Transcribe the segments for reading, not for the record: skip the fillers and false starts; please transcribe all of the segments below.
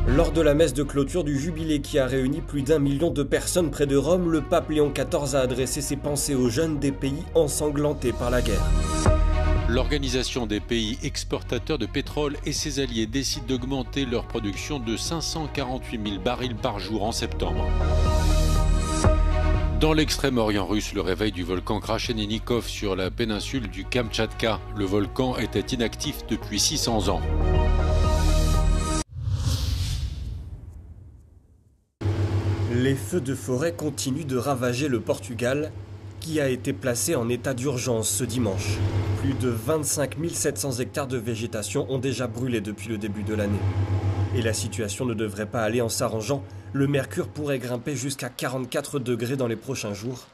Lors de la messe de clôture du Jubilé qui a réuni plus d'1 million de personnes près de Rome, le pape Léon XIV a adressé ses pensées aux jeunes des pays ensanglantés par la guerre. L'Organisation des pays exportateurs de pétrole et ses alliés décident d'augmenter leur production de 548 000 barils par jour en septembre. Dans l'extrême-orient russe, le réveil du volcan Krashenenikov sur la péninsule du Kamtchatka. Le volcan était inactif depuis 600 ans. Les feux de forêt continuent de ravager le Portugal, qui a été placé en état d'urgence ce dimanche. Plus de 25 700 hectares de végétation ont déjà brûlé depuis le début de l'année. Et la situation ne devrait pas aller en s'arrangeant. Le mercure pourrait grimper jusqu'à 44 degrés dans les prochains jours,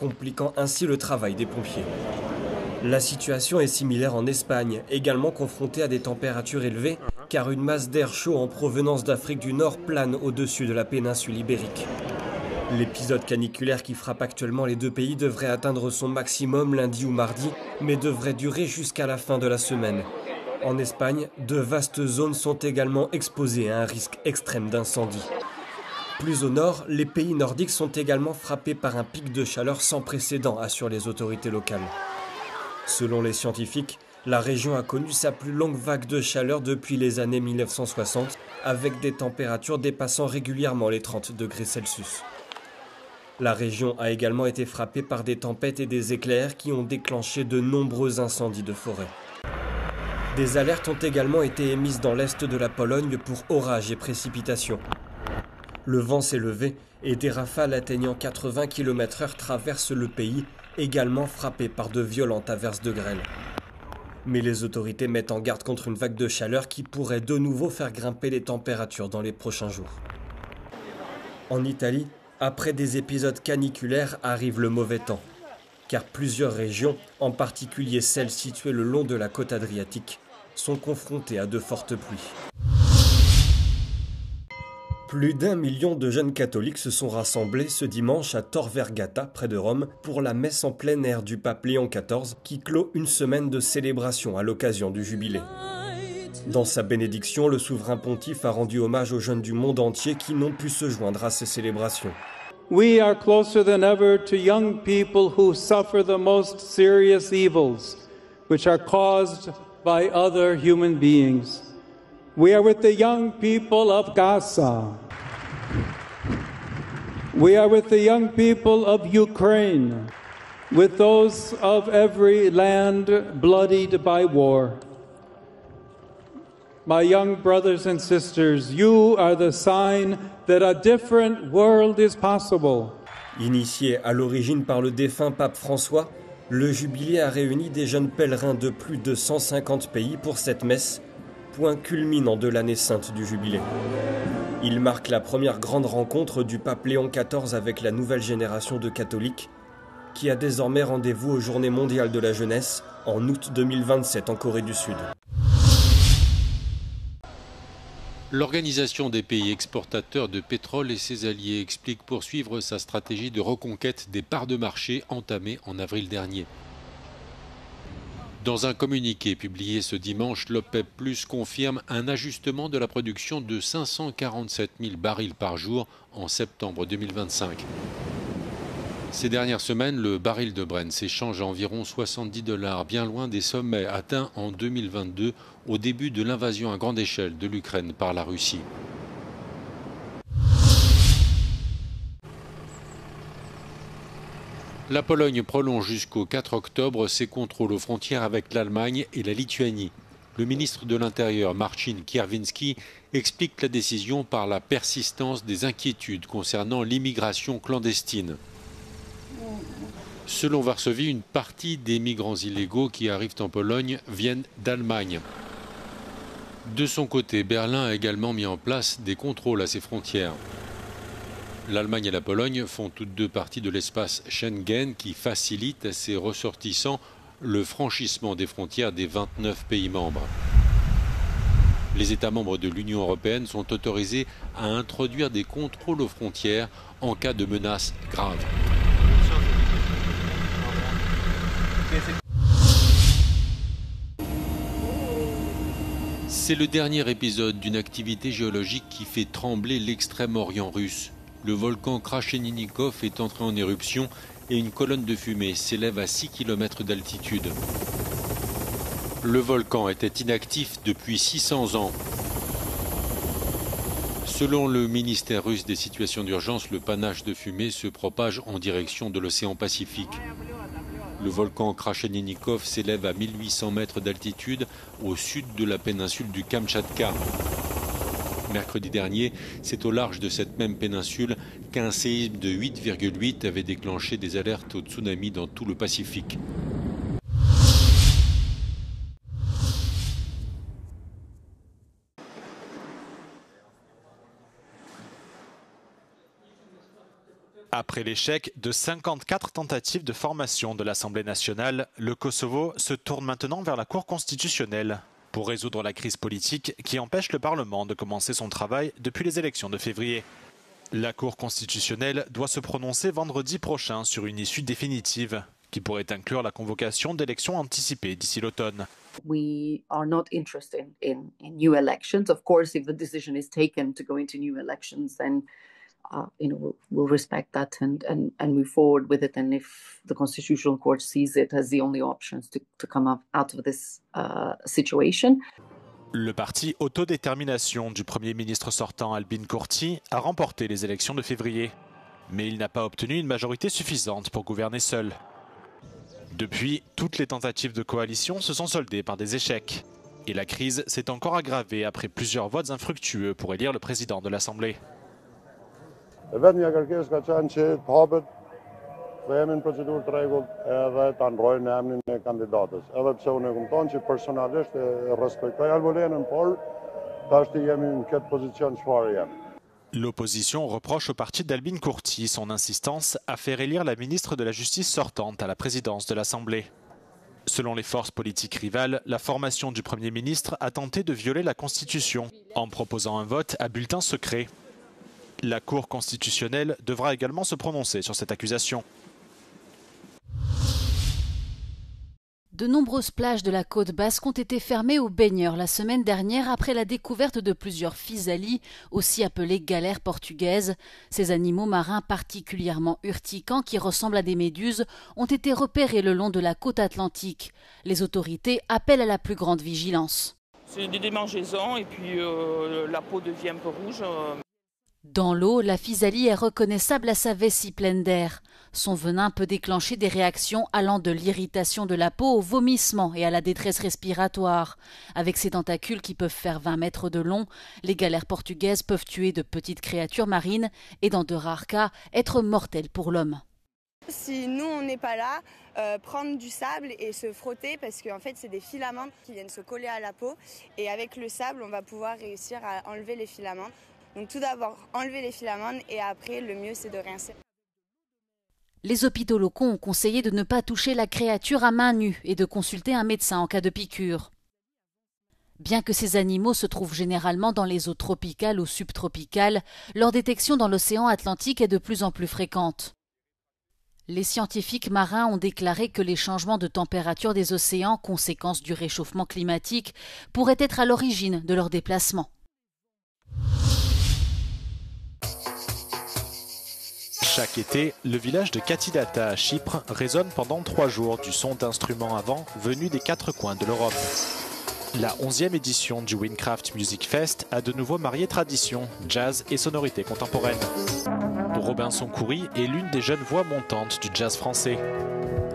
compliquant ainsi le travail des pompiers. La situation est similaire en Espagne, également confrontée à des températures élevées, car une masse d'air chaud en provenance d'Afrique du Nord plane au-dessus de la péninsule ibérique. L'épisode caniculaire qui frappe actuellement les deux pays devrait atteindre son maximum lundi ou mardi, mais devrait durer jusqu'à la fin de la semaine. En Espagne, de vastes zones sont également exposées à un risque extrême d'incendie. Plus au nord, les pays nordiques sont également frappés par un pic de chaleur sans précédent, assurent les autorités locales. Selon les scientifiques, la région a connu sa plus longue vague de chaleur depuis les années 1960, avec des températures dépassant régulièrement les 30 degrés Celsius. La région a également été frappée par des tempêtes et des éclairs qui ont déclenché de nombreux incendies de forêt. Des alertes ont également été émises dans l'est de la Pologne pour orages et précipitations. Le vent s'est levé et des rafales atteignant 80 km/h traversent le pays, également frappé par de violentes averses de grêle. Mais les autorités mettent en garde contre une vague de chaleur qui pourrait de nouveau faire grimper les températures dans les prochains jours. En Italie, après des épisodes caniculaires, arrive le mauvais temps, car plusieurs régions, en particulier celles situées le long de la côte adriatique, sont confrontées à de fortes pluies. Plus d'1 million de jeunes catholiques se sont rassemblés ce dimanche à Tor Vergata, près de Rome, pour la messe en plein air du pape Léon XIV, qui clôt une semaine de célébration à l'occasion du Jubilé. Dans sa bénédiction, le souverain pontife a rendu hommage aux jeunes du monde entier qui n'ont pu se joindre à ces célébrations. We are closer than ever to young people who suffer the most serious evils, which are caused by other human beings. We are with the young people of Gaza. We are with the young people of Ukraine, with those of every land bloodied by war. My young brothers and sisters, you are the sign that a different world is possible. Initié à l'origine par le défunt pape François, le Jubilé a réuni des jeunes pèlerins de plus de 150 pays pour cette messe, point culminant de l'année sainte du Jubilé. Il marque la première grande rencontre du pape Léon XIV avec la nouvelle génération de catholiques, qui a désormais rendez-vous aux Journées mondiales de la jeunesse en août 2027 en Corée du Sud. L'Organisation des pays exportateurs de pétrole et ses alliés explique poursuivre sa stratégie de reconquête des parts de marché entamée en avril dernier. Dans un communiqué publié ce dimanche, l'OPEP+ confirme un ajustement de la production de 547 000 barils par jour en septembre 2025. Ces dernières semaines, le baril de Brent s'échange à environ $70, bien loin des sommets atteints en 2022 au début de l'invasion à grande échelle de l'Ukraine par la Russie. La Pologne prolonge jusqu'au 4 octobre ses contrôles aux frontières avec l'Allemagne et la Lituanie. Le ministre de l'Intérieur, Marcin Kierwiński, explique la décision par la persistance des inquiétudes concernant l'immigration clandestine. Selon Varsovie, une partie des migrants illégaux qui arrivent en Pologne viennent d'Allemagne. De son côté, Berlin a également mis en place des contrôles à ses frontières. L'Allemagne et la Pologne font toutes deux partie de l'espace Schengen qui facilite à ses ressortissants le franchissement des frontières des 29 pays membres. Les États membres de l'Union européenne sont autorisés à introduire des contrôles aux frontières en cas de menaces graves. C'est le dernier épisode d'une activité géologique qui fait trembler l'extrême-orient russe. Le volcan Krasheninnikov est entré en éruption et une colonne de fumée s'élève à 6 km d'altitude. Le volcan était inactif depuis 600 ans. Selon le ministère russe des situations d'urgence, le panache de fumée se propage en direction de l'océan Pacifique. Le volcan Krasheninnikov s'élève à 1800 mètres d'altitude au sud de la péninsule du Kamtchatka. Mercredi dernier, c'est au large de cette même péninsule qu'un séisme de 8,8 avait déclenché des alertes au tsunami dans tout le Pacifique. Après l'échec de 54 tentatives de formation de l'Assemblée nationale, le Kosovo se tourne maintenant vers la Cour constitutionnelle pour résoudre la crise politique qui empêche le Parlement de commencer son travail depuis les élections de février. La Cour constitutionnelle doit se prononcer vendredi prochain sur une issue définitive qui pourrait inclure la convocation d'élections anticipées d'ici l'automne. We are not interested in new elections. Of course, if the decision is taken to go into new elections, then we'll respect that and move forward with it. And if the Constitutional Court sees it as the only options to come out of this situation. Le parti Autodétermination du Premier ministre sortant Albin Kurti a remporté les élections de février. Mais il n'a pas obtenu une majorité suffisante pour gouverner seul. Depuis, toutes les tentatives de coalition se sont soldées par des échecs. Et la crise s'est encore aggravée après plusieurs votes infructueux pour élire le président de l'Assemblée. Vetëm një kërkesë ka qenë që të hapet dhe jemi në procedurë të rregullt edhe ta ndrojnë emrin e kandidatës. Edhe pse unë e kupton që personalisht e respektoj Albolenën, por tash jemi në këtë pozicion çfarë jemi. L'opposition reproche au parti d'Albin Kurti son insistance à faire élire la ministre de la Justice sortante à la présidence de l'Assemblée. Selon les forces politiques rivales, la formation du Premier ministre a tenté de violer la Constitution en proposant un vote à bulletin secret. La Cour constitutionnelle devra également se prononcer sur cette accusation. De nombreuses plages de la côte basque ont été fermées aux baigneurs la semaine dernière après la découverte de plusieurs physalis, aussi appelées galères portugaises. Ces animaux marins particulièrement urticants qui ressemblent à des méduses ont été repérés le long de la côte atlantique. Les autorités appellent à la plus grande vigilance. C'est des démangeaisons et puis la peau devient un peu rouge. Dans l'eau, la physalie est reconnaissable à sa vessie pleine d'air. Son venin peut déclencher des réactions allant de l'irritation de la peau au vomissement et à la détresse respiratoire. Avec ses tentacules qui peuvent faire 20 mètres de long, les galères portugaises peuvent tuer de petites créatures marines et dans de rares cas être mortelles pour l'homme. Si nous on n'est pas là, prendre du sable et se frotter parce qu'en fait c'est des filaments qui viennent se coller à la peau et avec le sable on va pouvoir réussir à enlever les filaments. Donc tout d'abord, enlever les filaments et après, le mieux, c'est de rincer. Les hôpitaux locaux ont conseillé de ne pas toucher la créature à main nue et de consulter un médecin en cas de piqûre. Bien que ces animaux se trouvent généralement dans les eaux tropicales ou subtropicales, leur détection dans l'océan Atlantique est de plus en plus fréquente. Les scientifiques marins ont déclaré que les changements de température des océans, conséquence du réchauffement climatique, pourraient être à l'origine de leur déplacement. Chaque été, le village de Katidata à Chypre résonne pendant 3 jours du son d'instruments à vent venus des 4 coins de l'Europe. La 11e édition du Windcraft Music Fest a de nouveau marié tradition, jazz et sonorités contemporaines. Robinson Khoury est l'une des jeunes voix montantes du jazz français.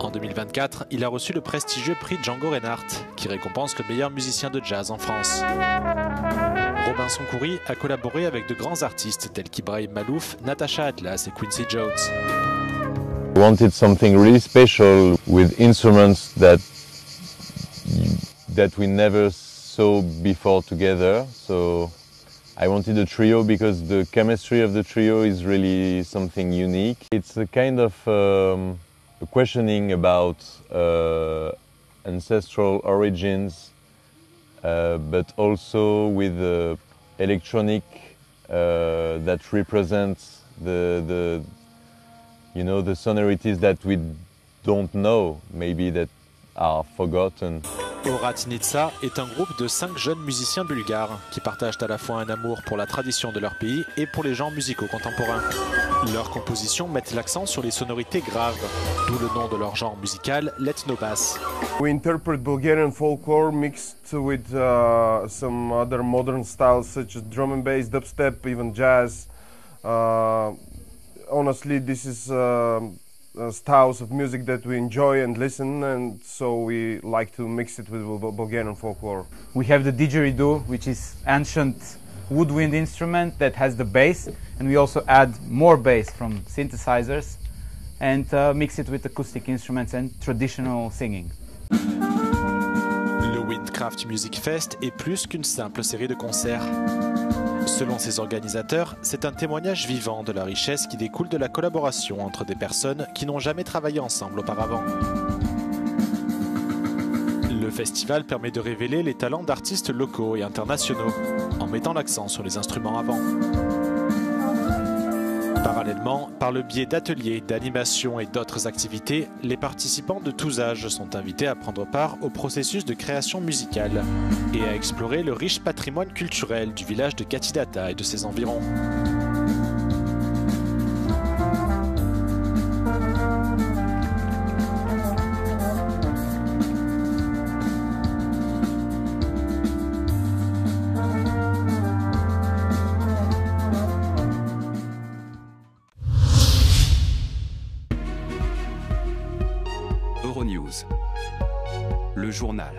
En 2024, il a reçu le prestigieux prix Django Reinhardt, qui récompense le meilleur musicien de jazz en France. Robinson Khoury a collaboré avec de grands artistes tels qu'Ibrahim Malouf, Natasha Atlas et Quincy Jones. I wanted something really special with instruments that we never saw before together. So I wanted a trio because the chemistry of the trio is really something unique. It's a kind of a questioning about ancestral origins, but also with electronic that represents the sonorities that we don't know, maybe that are forgotten. Oratinitsa est un groupe de 5 jeunes musiciens bulgares qui partagent à la fois un amour pour la tradition de leur pays et pour les genres musicaux contemporains. Leurs compositions mettent l'accent sur les sonorités graves, d'où le nom de leur genre musical, l'ethnobass. We interpret Bulgarian folklore mixed with some other modern styles such as drum and bass, dubstep, even jazz. Honestly, this is styles of music that we enjoy and listen, and so we like to mix it with Bulgarian folklore. We have the didgeridoo, which is ancient woodwind instrument that has the bass, and we also add more bass from synthesizers and mix it with acoustic instruments and traditional singing. Le Windcraft Music Fest est plus qu'une simple série de concerts. Selon ses organisateurs, c'est un témoignage vivant de la richesse qui découle de la collaboration entre des personnes qui n'ont jamais travaillé ensemble auparavant. Le festival permet de révéler les talents d'artistes locaux et internationaux, en mettant l'accent sur les instruments à vent. Parallèlement, par le biais d'ateliers, d'animations et d'autres activités, les participants de tous âges sont invités à prendre part au processus de création musicale et à explorer le riche patrimoine culturel du village de Katidata et de ses environs. Euronews, le journal.